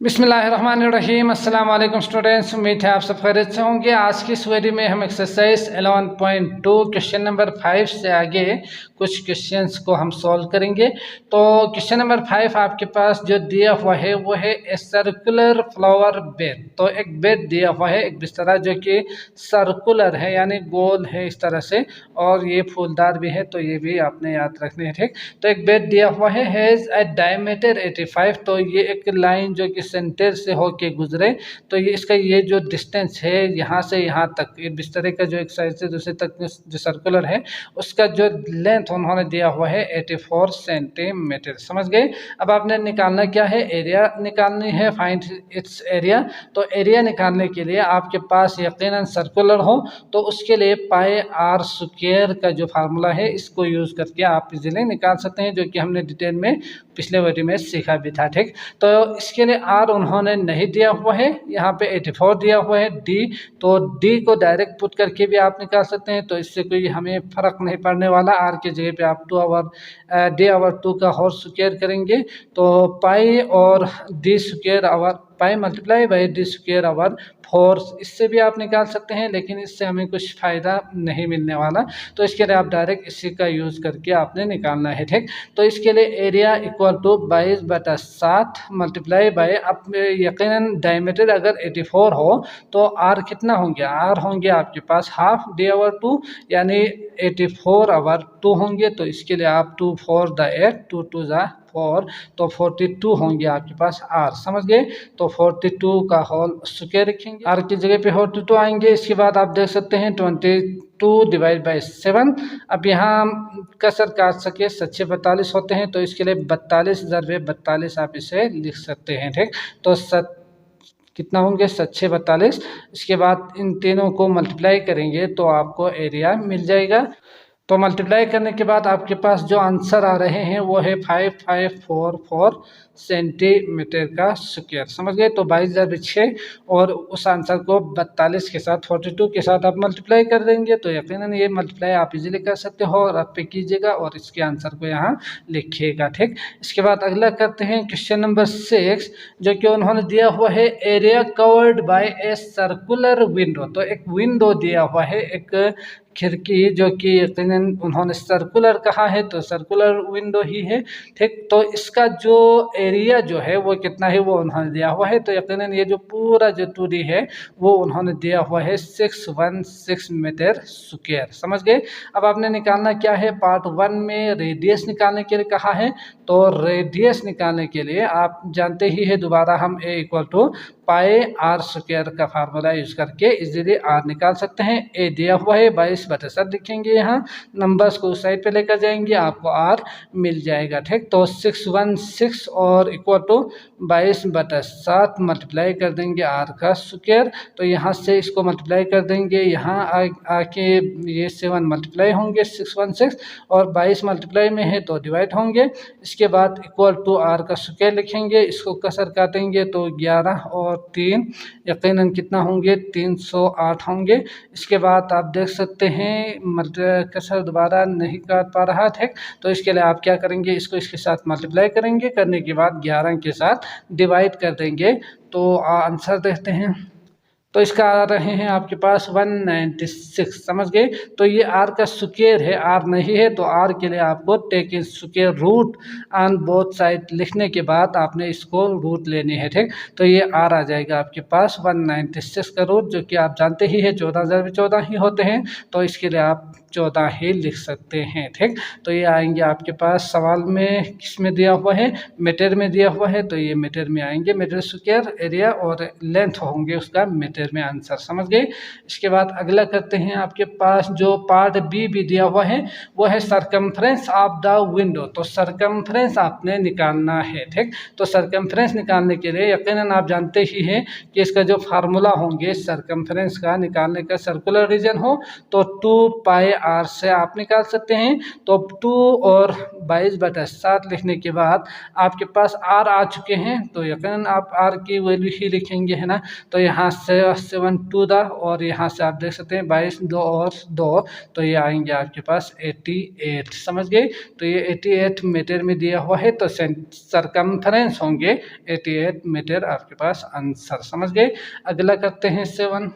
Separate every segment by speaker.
Speaker 1: बिस्मिल्लाहिर्रहमानिर्रहीम। अस्सलाम वालेकुम स्टूडेंट्स, उम्मीद है आप सब खैरियत से होंगे। आज की इस वीडियो में हम एक्सरसाइज 11.2 क्वेश्चन नंबर 5 से आगे कुछ क्वेश्चंस को हम सॉल्व करेंगे। तो क्वेश्चन नंबर 5 आपके पास जो दिया हुआ है वो है ए सर्कुलर फ्लावर बेड। तो एक बेड दिया हुआ है, एक बिस्तरा जो कि सर्कुलर है यानी गोल है इस तरह से, और ये फूलदार भी है, तो ये भी आपने याद रखने हैं। ठीक, तो एक बेड दिया हुआ है, हैज़ ए डायमीटर 85। तो ये एक लाइन जो कि सेंटर से होके गुजरे, तो ये इसका ये जो डिस्टेंस है यहाँ से यहाँ तक, ये बिस्तरे का जो एक साइड से दूसरे तक जो सर्कुलर है उसका जो लेंथ उन्होंने दिया हुआ है 84 सेंटीमीटर। समझ गए। अब आपने निकालना क्या है, एरिया निकालनी है, फाइंड इट्स एरिया। तो एरिया निकालने के लिए आपके पास यकीनन सर्कुलर हो, तो उसके लिए पाई आर स्क्वायर का जो फार्मूला है इसको यूज़ करके आप इजीली निकाल सकते हैं, जो कि हमने डिटेल में पिछले वीडियो में सीखा भी था। ठीक, तो इसके लिए आर उन्होंने नहीं दिया हुआ है, यहाँ पे 84 दिया हुआ है डी, तो डी को डायरेक्ट पुट करके भी आप निकाल सकते हैं, तो इससे कोई हमें फ़र्क नहीं पड़ने वाला। आर के जगह पे आप 2 आवर डी आवर 2 का होल स्क्वायर करेंगे, तो पाई और D square over pi multiply by D square over 4, इससे भी आप निकाल सकते हैं, लेकिन इससे हमें कुछ फ़ायदा नहीं मिलने वाला। तो इसके लिए आप डायरेक्ट इसी का यूज़ करके आपने निकालना है। ठीक, तो इसके लिए area equal to 22/7 multiply by, अब यकीनन डायमीटर अगर 84 हो तो आर कितना होंगे, आर होंगे आपके पास हाफ डी आवर 2 यानी 84 आवर 2 होंगे। तो इसके लिए आप 2 4 द 8 2 2 ज़ा 4, तो 42 होंगे आपके पास आर। समझ गए। तो 42 का होल स्क्वायर रखेंगे, आर की जगह पे 42 आएंगे। इसके बाद आप देख सकते हैं 22 डिवाइड बाई 7। अब यहाँ कसर काट सके 7×42 होते हैं, तो इसके लिए 42 × 42 आप इसे लिख सकते हैं। ठीक, तो कितना होंगे 7×42। इसके बाद इन तीनों को मल्टीप्लाई करेंगे तो आपको एरिया मिल जाएगा। तो मल्टीप्लाई करने के बाद आपके पास जो आंसर आ रहे हैं वो है 5544 सेंटीमीटर का स्क्वायर। समझ गए। तो 22/6 और उस आंसर को 42 के साथ 42 के साथ आप मल्टीप्लाई कर देंगे, तो यकीनन ये मल्टीप्लाई आप इजीली कर सकते हो और आप पे कीजिएगा और इसके आंसर को यहाँ लिखिएगा। ठीक, इसके बाद अगला करते हैं क्वेश्चन नंबर 6, जो कि उन्होंने दिया हुआ है area covered by a circular window. तो एक विंडो दिया हुआ है, एक खिड़की, जो कि यकीनन उन्होंने सर्कुलर कहा है, तो सर्कुलर विंडो ही है। ठीक, तो इसका जो एरिया जो है वो कितना है वो उन्होंने दिया हुआ है, तो यकीनन ये जो पूरा जो 2D है वो उन्होंने दिया हुआ है 616 मीटर स्क्वायर। समझ गए। अब आपने निकालना क्या है, पार्ट 1 में रेडियस निकालने के लिए कहा है, तो रेडियस निकालने के लिए आप जानते ही है, दोबारा हम A equal to pi r square का फार्मूला यूज करके इजीली आर निकाल सकते हैं। ए दिया हुआ है 22/7 लिखेंगे, यहाँ नंबर्स को उस साइड पे लेकर जाएंगे, आपको आर मिल जाएगा। ठीक, तो 616 और इक्वल टू 22/7 मल्टीप्लाई कर देंगे आर का स्क्वायर, तो यहाँ से इसको मल्टीप्लाई कर देंगे, यहाँ आके ये 7 मल्टीप्लाई होंगे 616 और 22 मल्टीप्लाई में है तो डिवाइड होंगे। इसके बाद इक्वल टू आर का स्क्वायर लिखेंगे, इसको कसर काटेंगे तो 11 और 3 यकीनन कितना होंगे 308 होंगे। इसके बाद आप देख सकते हैं कसर दोबारा नहीं काट पा रहा। ठीक, तो इसके लिए आप क्या करेंगे, इसको इसके साथ मल्टीप्लाई करेंगे, करने के बाद 11 के साथ डिवाइड कर देंगे, तो आंसर देखते हैं। तो इसका आ रहे हैं आपके पास 196। समझ गए। तो ये आर का स्क्वायर है, आर नहीं है, तो आर के लिए आपको take in square root on both side लिखने के बाद आपने इसको रूट लेनी है। ठीक, तो ये आर आ जाएगा आपके पास 196 का रूट, जो कि आप जानते ही है 14 ही होते हैं, तो इसके लिए आप 14 ही लिख सकते हैं। ठीक, तो ये आएंगे आपके पास, सवाल में किस में दिया हुआ है, मीटर में दिया हुआ है, तो ये मीटर में आएंगे, मीटर स्क्वायर एरिया और लेंथ होंगे उसका मीटर में आंसर। समझ गए। इसके बाद अगला करते हैं, आपके पास जो पार्ट बी भी दिया हुआ है वो है सरकमफ्रेंस ऑफ द विंडो। तो सरकमफ्रेंस आपने निकालना है। ठीक, तो सरकमफ्रेंस निकालने के लिए यकीनन आप जानते ही हैं कि इसका जो फार्मूला होंगे सरकमफ्रेंस का निकालने का, सर्कुलर रीजन हो तो 2 पाई आर से आप निकाल सकते हैं। तो 2 और 22/7 लिखने के बाद आपके पास आर आ चुके हैं, तो यकीनन आप आर की वैल्यू ही लिखेंगे, है ना। तो यहाँ से 7 2 दा, और यहाँ से आप देख सकते हैं 22 2 और 2, तो ये आएंगे आपके पास 88। समझ गए। तो ये 88 मीटर में दिया हुआ है, तो सरकमफ्रेंस होंगे 88 मीटर आपके पास आंसर। समझ गए। अगला करते हैं 7।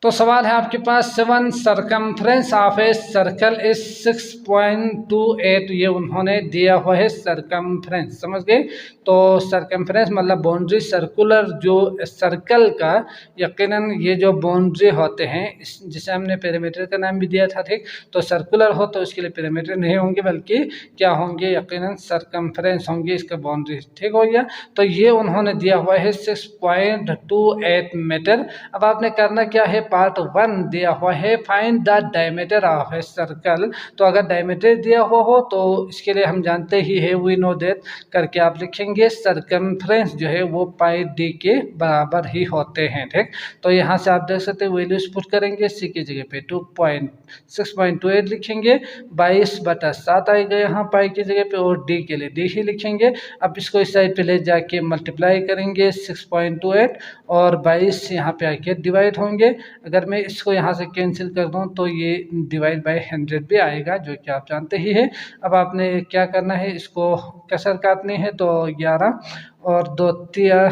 Speaker 1: तो सवाल है आपके पास 7 circumference of a circle is 6.28। ये उन्होंने दिया हुआ है सरकमफ्रेंस। समझ गए। तो सरकमफ्रेंस मतलब बाउंड्री, सर्कुलर जो सर्कल का यकीनन ये जो बाउंड्री होते हैं जिसे हमने पेरीमीटर का नाम भी दिया था, ठीक। तो सर्कुलर हो तो इसके लिए पेरीमीटर नहीं होंगे, बल्कि क्या होंगे, यकीनन सरकमफ्रेंस होंगे इसका बाउंड्री। ठीक हो गया। तो ये उन्होंने दिया हुआ है 6.28 मीटर। अब आपने करना क्या है, पार्ट 1 दिया हुआ है find the diameter of a circle. तो अगर डायमीटर दिया हुआ हो तो इसके लिए हम जानते ही है, वी नो दैट करके आप लिखेंगे सरकमफ्रेंस जो है वो पाई डी के बराबर ही होते हैं, ठीक। तो यहाँ से आप देख सकते हैं वैल्यूज पुट करेंगे, सी की जगह पे 6.28 लिखेंगे, 22/7 आएगा यहाँ पाई की जगह पे, और डी के लिए डी ही लिखेंगे। अब इसको इस साइड पे ले जाके मल्टीप्लाई करेंगे 6.28 और 22 यहाँ पे आके डिवाइड होंगे। अगर मैं इसको यहाँ से कैंसिल कर दूँ तो ये डिवाइड बाय 100 भी आएगा, जो कि आप जानते ही है। अब आपने क्या करना है, इसको कसर काटनी है, तो 11 और 2 3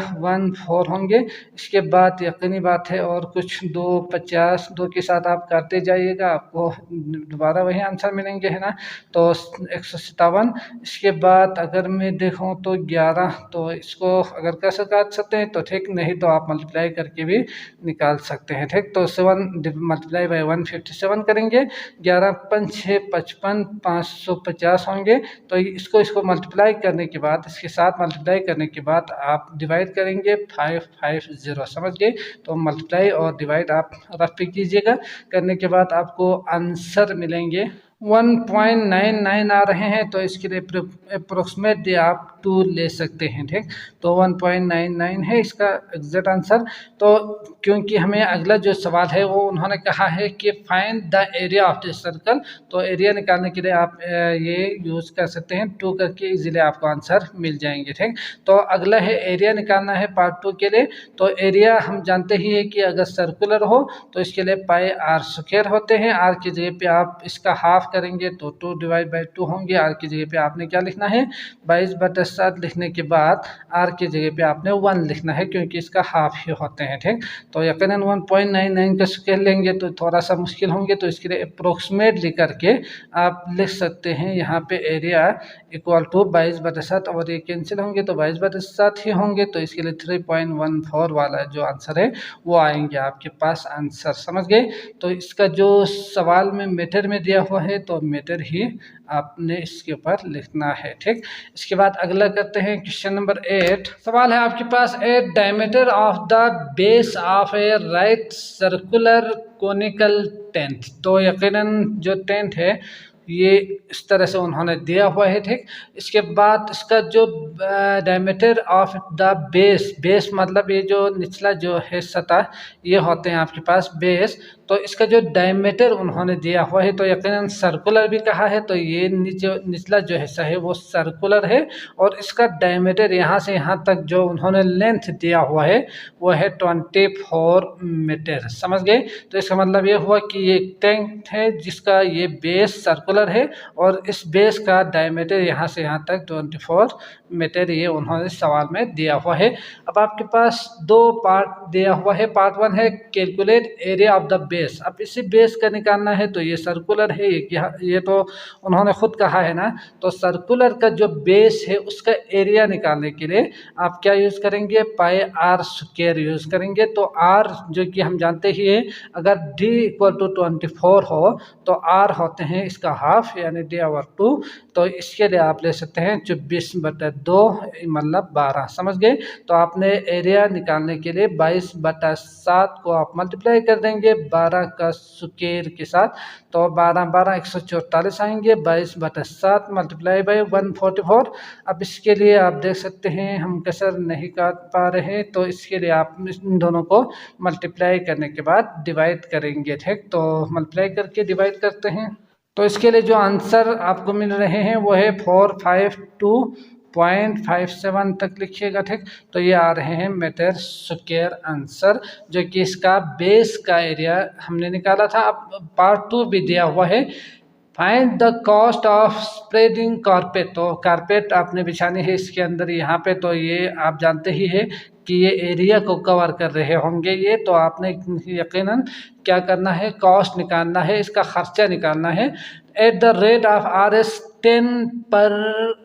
Speaker 1: 4 होंगे। इसके बाद यकीनी बात है और कुछ 250 2 के साथ आप काटते जाइएगा, आपको दोबारा वही आंसर मिलेंगे, है ना। तो 157। इसके बाद अगर मैं देखूं तो 11, तो इसको अगर कैसे काट सकते हैं तो ठीक, नहीं तो आप मल्टीप्लाई करके भी निकाल सकते हैं, ठीक। तो 7 मल्टीप्लाई बाय 157 करेंगे, 11 5 6 55 550 होंगे। तो इसको मल्टीप्लाई करने के बाद, इसके साथ मल्टीप्लाई करने के बाद आप डिवाइड करेंगे 550। समझ गए। तो मल्टीप्लाई और डिवाइड आप रफ पे कीजिएगा, करने के बाद आपको आंसर मिलेंगे 1.99 आ रहे हैं। तो इसके लिए अप्रोक्सीमेट आप 2 ले सकते हैं, ठीक। तो 1.99 है इसका एग्जैक्ट आंसर। तो क्योंकि हमें अगला जो सवाल है वो उन्होंने कहा है कि find the area of the circle, तो एरिया निकालने के लिए आप ये यूज कर सकते हैं 2 करके, इजीली आपको आंसर मिल जाएंगे, ठीक। तो अगला है एरिया निकालना है पार्ट 2 के लिए। तो एरिया हम जानते ही है कि अगर सर्कुलर हो तो इसके लिए पाई आर स्क्वायर होते हैं, आर की जगह पे आप इसका हाफ करेंगे तो 2 डिवाइड बाई 2 होंगे। आर की जगह पे आपने क्या लिखना है, 22/7 लिखने के बाद आर की जगह पे आपने 1 लिखना है, क्योंकि इसका हाफ ही होते हैं, ठीक। तो यकीनन 1.99 का स्केल लेंगे तो थोड़ा सा मुश्किल होंगे, तो इसके लिए अप्रोक्सीमेटली करके आप लिख सकते हैं यहाँ पे एरिया इक्वल टू 22/7, और ये कैंसिल होंगे तो 22/7 ही होंगे। तो इसके लिए 3.14 वाला जो आंसर है वो आएंगे आपके पास आंसर। समझ गए। तो इसका जो सवाल में मीटर में दिया हुआ है तो मीटर ही आपने इसके ऊपर लिखना है, ठीक। इसके बाद अगला करते हैं क्वेश्चन नंबर 8। सवाल है आपके पास, eight diameter of the base of a right circular conical tent. तो यकीनन जो टेंट है ये इस तरह से उन्होंने दिया हुआ है, ठीक। इसके बाद इसका जो डायमीटर ऑफ द बेस मतलब ये जो निचला जो है सतह, ये होते हैं आपके पास बेस। तो इसका जो डायमीटर उन्होंने दिया हुआ है तो यकीनन सर्कुलर भी कहा है, तो ये निचला जो हिस्सा है वो सर्कुलर है, और इसका डायमीटर यहाँ से यहाँ तक जो उन्होंने लेंथ दिया हुआ है वो है 24 मीटर। समझ गए। तो इसका मतलब ये हुआ कि ये टैंक है जिसका ये बेस सर्कुलर है, और इस बेस का डायमीटर यहाँ से यहाँ तक 24 मीटर ये उन्होंने सवाल में दिया हुआ है। अब आपके पास 2 पार्ट दिया हुआ है। पार्ट 1 है calculate area of the base. अब इसी बेस का निकालना है, तो ये सर्कुलर है, ये तो उन्होंने खुद कहा है ना। तो सर्कुलर का जो बेस है उसका एरिया निकालने के लिए आप क्या यूज करेंगे, पाई आर स्क्वायर यूज करेंगे। तो आर जो कि हम जानते ही है, अगर डी इक्वल टू 24 हो तो आर होते हैं इसका हाफ, यानी d/2। तो इसके लिए आप ले सकते हैं 24/2 मतलब 12। समझ गए। तो आपने एरिया निकालने के लिए 22/7 को आप मल्टीप्लाई कर देंगे 12 का स्क्वायर के साथ, तो 12 12 144 आएंगे। 22/7 मल्टीप्लाई बाई 144। अब इसके लिए आप देख सकते हैं हम कसर नहीं काट पा रहे, तो इसके लिए आप इन दोनों को मल्टीप्लाई करने के बाद डिवाइड करेंगे, ठीक। तो मल्टीप्लाई करके डिवाइड करते हैं। तो इसके लिए जो आंसर आपको मिल रहे हैं वो है 452.57 तक लिखिएगा, ठीक। तो ये आ रहे हैं मीटर स्क्वायर आंसर, जो कि इसका बेस का एरिया हमने निकाला था। अब पार्ट 2 भी दिया हुआ है, find the cost of spreading carpet. तो कारपेट आपने बिछानी है इसके अंदर यहाँ पे, तो ये आप जानते ही है कि ये एरिया को कवर कर रहे होंगे ये, तो आपने यकीनन क्या करना है, कॉस्ट निकालना है, इसका खर्चा निकालना है। At the rate of RS10 पर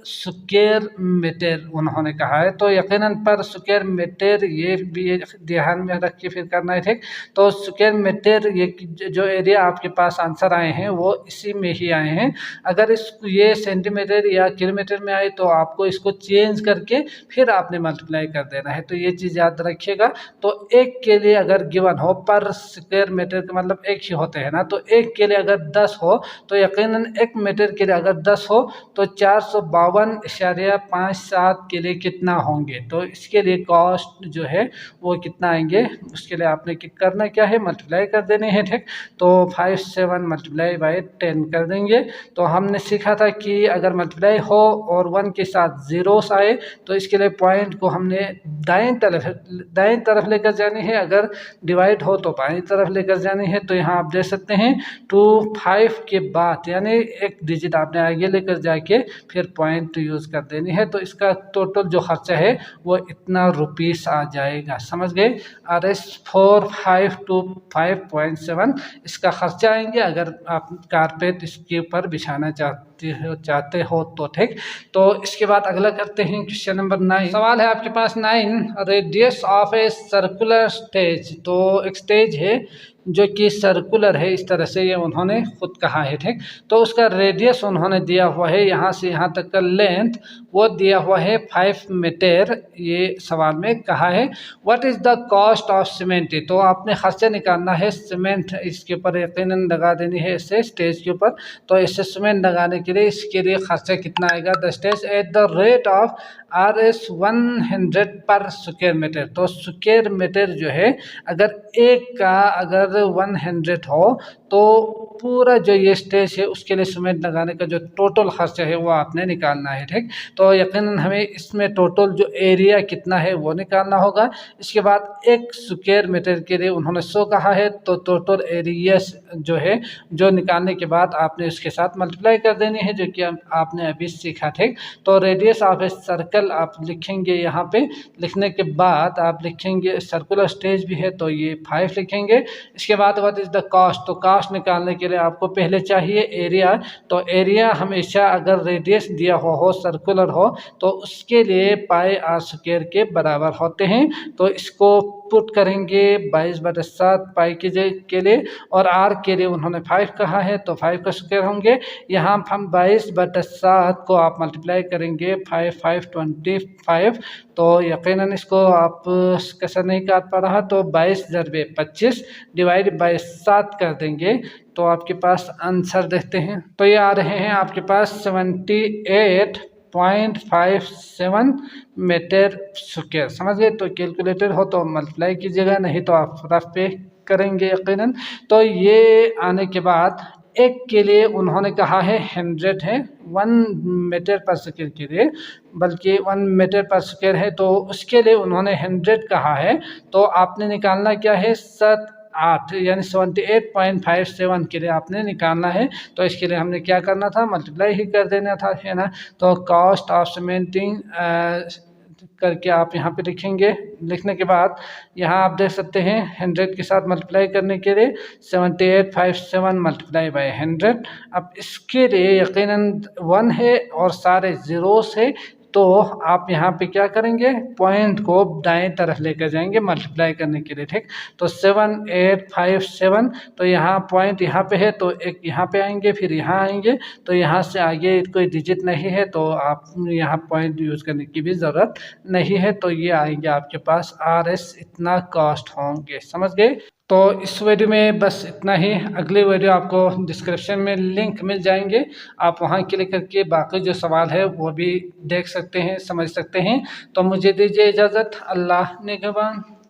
Speaker 1: स्क्वायर मीटर उन्होंने कहा है, तो यकीनन पर स्क्वायर मीटर ये भी ध्यान में रख के फिर करना है, ठीक। तो स्क्वायर मीटर ये जो एरिया आपके पास आंसर आए हैं वो इसी में ही आए हैं। अगर ये सेंटीमीटर या किलोमीटर में आए तो आपको इसको चेंज करके फिर आपने मल्टीप्लाई कर देना है, तो ये चीज़ याद रखिएगा। तो एक के लिए अगर गिवन हो, पर स्क्वायर मीटर का मतलब एक ही होते हैं ना, तो एक के लिए अगर 10 हो तो यकीनन एक मीटर के लिए अगर 10 हो तो 452.57 के लिए कितना होंगे। तो इसके लिए कॉस्ट जो है वो कितना आएंगे, उसके लिए आपने करना क्या है, मल्टीप्लाई कर देने हैं, ठीक। तो 57 मल्टीप्लाई बाई 10 कर देंगे। तो हमने सीखा था कि अगर मल्टीप्लाई हो और 1 के साथ जीरोस आए तो इसके लिए पॉइंट को हमने दाएं तरफ लेकर जानी है, अगर डिवाइड हो तो बाएं तरफ लेकर जानी है। तो यहाँ आप देख सकते हैं 25 के बाद यानी एक डिजिट आपने आगे लेकर जाके फिर पॉइंट यूज़ कर देनी है। तो इसका टोटल जो खर्चा है वो इतना रुपीस आ जाएगा, समझ गए। RS 4525.7 इसका खर्चा आएंगे अगर आप कारपेट इसके ऊपर बिछाना चाहते हो तो, ठीक। तो इसके बाद अगला करते हैं क्वेश्चन नंबर 9। सवाल है आपके पास 9, radius of a circular stage. तो एक स्टेज है जो कि सर्कुलर है, इस तरह से ये उन्होंने खुद कहा है, ठीक। तो उसका रेडियस उन्होंने दिया हुआ है, यहाँ से यहाँ तक का लेंथ वो दिया हुआ है 5 मीटर, ये सवाल में कहा है। What is the cost of cement. तो आपने खर्चा निकालना है सीमेंट इसके ऊपर यकीनन लगा देनी है, इससे स्टेज के ऊपर। तो इससे सीमेंट लगाने के लिए इसके लिए खर्चा कितना आएगा। The stage at the rate of RS 100 पर स्क्वायर मीटर। तो स्क्वायर मीटर जो है अगर एक का अगर 100 हो तो पूरा जो ये स्टेज है उसके लिए सीमेंट लगाने का जो टोटल खर्चा है वो आपने निकालना है, ठीक। तो यकीनन हमें इसमें टोटल जो एरिया कितना है वो निकालना होगा। इसके बाद एक स्क्वायर मीटर के लिए उन्होंने 100 कहा है, तो टोटल एरिया जो है जो निकालने के बाद आपने उसके साथ मल्टीप्लाई कर देनी है, जो कि आपने अभी सीखा, ठीक। तो रेडियस ऑफ ए सर्कल आप लिखेंगे, यहाँ पे लिखने के बाद आप लिखेंगे सर्कुलर स्टेज भी है तो ये 5 लिखेंगे। इसके बाद व्हाट इज़ द कॉस्ट। तो कॉस्ट निकालने के लिए आपको पहले चाहिए एरिया। तो एरिया हमेशा अगर रेडियस दिया हुआ हो सर्कुलर हो तो उसके लिए पाई आर स्क्वायर के बराबर होते हैं। तो इसको पुट करेंगे 22/7 पाई के लिए, और आर के लिए उन्होंने 5 कहा है तो 5 का स्क्वायर होंगे। यहाँ हम 22/7 को आप मल्टीप्लाई करेंगे 525, तो यकीनन इसको आप कैसा नहीं काट पा रहा, तो 22 × 25 डिवाइड बाई 7 कर देंगे तो आपके पास आंसर देखते हैं। तो ये आ रहे हैं आपके पास 78.57 मीटर स्क्वायर, समझ गए। तो कैलकुलेटर हो तो मल्टीप्लाई कीजिएगा, नहीं तो आप रफ पे करेंगे यकीनन। तो ये आने के बाद एक के लिए उन्होंने कहा है 100 है, 1 मीटर पर स्क्वायर के लिए, बल्कि 1 मीटर पर स्क्वायर है तो उसके लिए उन्होंने 100 कहा है। तो आपने निकालना क्या है 8 यानी 78.57 के लिए आपने निकालना है। तो इसके लिए हमने क्या करना था, मल्टीप्लाई ही कर देना था, है ना। तो कॉस्ट ऑफ सीमेंटिंग करके आप यहाँ पे लिखेंगे। लिखने के बाद यहाँ आप देख सकते हैं 100 के साथ मल्टीप्लाई करने के लिए 7857 मल्टीप्लाई बाई 100। अब इसके लिए यकीनन 1 है और सारे जीरोस है, तो आप यहाँ पे क्या करेंगे, पॉइंट को दाएं तरफ लेकर जाएंगे मल्टीप्लाई करने के लिए, ठीक। तो 7857, तो यहाँ पॉइंट यहाँ पे है तो एक यहाँ पे आएंगे, फिर यहाँ आएंगे, तो यहाँ से आगे कोई डिजिट नहीं है तो आप यहाँ पॉइंट यूज़ करने की भी ज़रूरत नहीं है। तो ये आएंगे आपके पास RS इतना कॉस्ट होंगे, समझ गए। तो इस वीडियो में बस इतना ही। अगली वीडियो आपको डिस्क्रिप्शन में लिंक मिल जाएंगे, आप वहां क्लिक करके बाकी जो सवाल है वो भी देख सकते हैं, समझ सकते हैं। तो मुझे दीजिए इजाज़त, अल्लाह निगहबान।